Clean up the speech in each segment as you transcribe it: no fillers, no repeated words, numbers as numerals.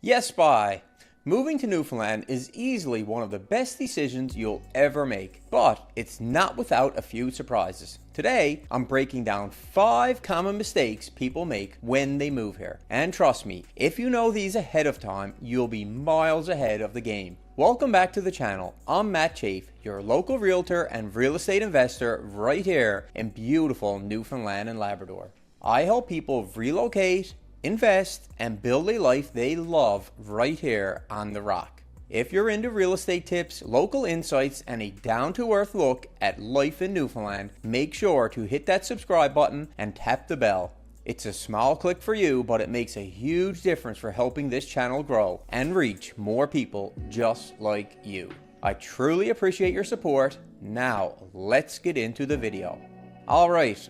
Yes, bye. Moving to Newfoundland is easily one of the best decisions you'll ever make, but it's not without a few surprises. Today, I'm breaking down 5 common mistakes people make when they move here. And trust me, if you know these ahead of time, you'll be miles ahead of the game. Welcome back to the channel. I'm Matt Chafe, your local realtor and real estate investor right here in beautiful Newfoundland and Labrador. I help people relocate, invest, and build a life they love right here on the rock. If you're into real estate tips, local insights, and a down-to-earth look at life in Newfoundland, make sure to hit that subscribe button and tap the bell. It's a small click for you, but it makes a huge difference for helping this channel grow and reach more people just like you. I truly appreciate your support. Now, let's get into the video. Alright,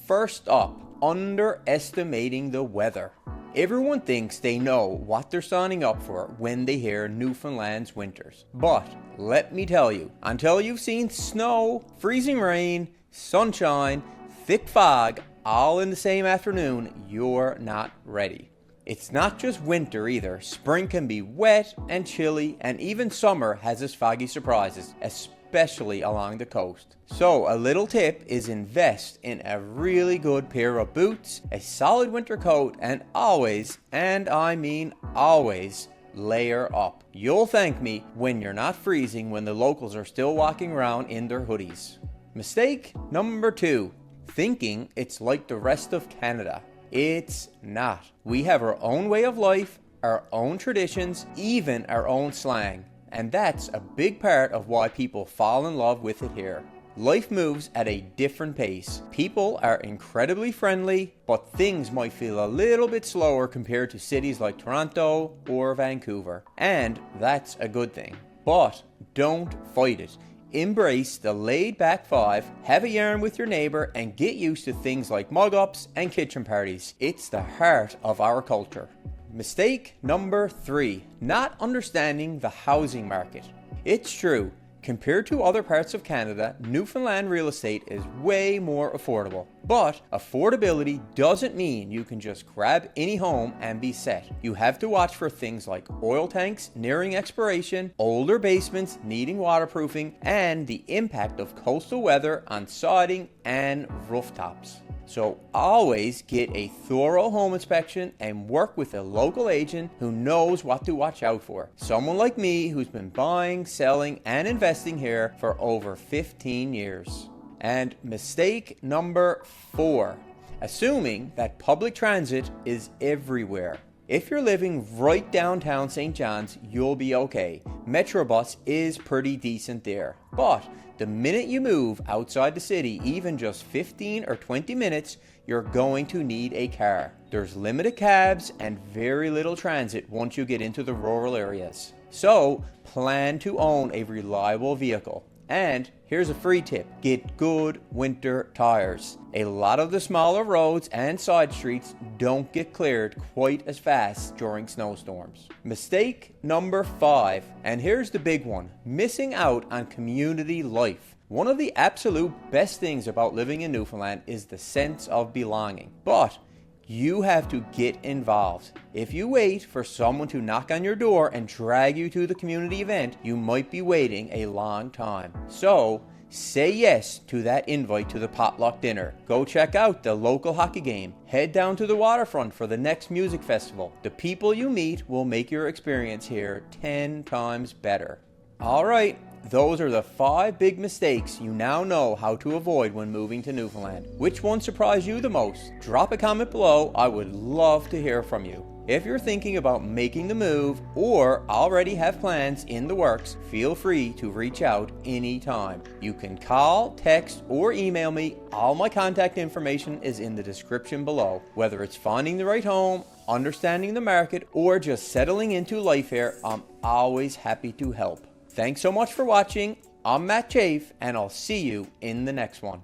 first up, underestimating the weather. Everyone thinks they know what they're signing up for when they hear Newfoundland's winters. But let me tell you, until you've seen snow, freezing rain, sunshine, thick fog, all in the same afternoon, you're not ready. It's not just winter either. Spring can be wet and chilly, and even summer has its foggy surprises, especially along the coast. So a little tip is invest in a really good pair of boots, a solid winter coat, and always, and I mean always, layer up. You'll thank me when you're not freezing when the locals are still walking around in their hoodies. Mistake number 2, thinking it's like the rest of Canada. It's not. We have our own way of life, our own traditions, even our own slang. And that's a big part of why people fall in love with it here. Life moves at a different pace. People are incredibly friendly, but things might feel a little bit slower compared to cities like Toronto or Vancouver. And that's a good thing. But don't fight it. Embrace the laid-back 5, have a yarn with your neighbor, and get used to things like mug-ups and kitchen parties. It's the heart of our culture. Mistake number 3, not understanding the housing market. It's true, compared to other parts of Canada, Newfoundland real estate is way more affordable. But affordability doesn't mean you can just grab any home and be set. You have to watch for things like oil tanks nearing expiration, older basements needing waterproofing, and the impact of coastal weather on siding and rooftops. So always get a thorough home inspection and work with a local agent who knows what to watch out for. Someone like me who's been buying, selling, and investing here for over 15 years. And mistake number 4, assuming that public transit is everywhere. If you're living right downtown St. John's, you'll be okay. Metrobus is pretty decent there. But the minute you move outside the city, even just 15 or 20 minutes, you're going to need a car. There's limited cabs and very little transit once you get into the rural areas. So plan to own a reliable vehicle. And here's a free tip, get good winter tires. A lot of the smaller roads and side streets don't get cleared quite as fast during snowstorms. Mistake number 5, and here's the big one, missing out on community life. One of the absolute best things about living in Newfoundland is the sense of belonging. But you have to get involved. If you wait for someone to knock on your door and drag you to the community event, you might be waiting a long time. So, say yes to that invite to the potluck dinner. Go check out the local hockey game. Head down to the waterfront for the next music festival. The people you meet will make your experience here 10 times better. Alright, those are the 5 big mistakes you now know how to avoid when moving to Newfoundland. Which one surprised you the most? Drop a comment below. I would love to hear from you. If you're thinking about making the move or already have plans in the works, feel free to reach out anytime. You can call, text, or email me. All my contact information is in the description below. Whether it's finding the right home, understanding the market, or just settling into life here, I'm always happy to help. Thanks so much for watching. I'm Matt Chafe, and I'll see you in the next one.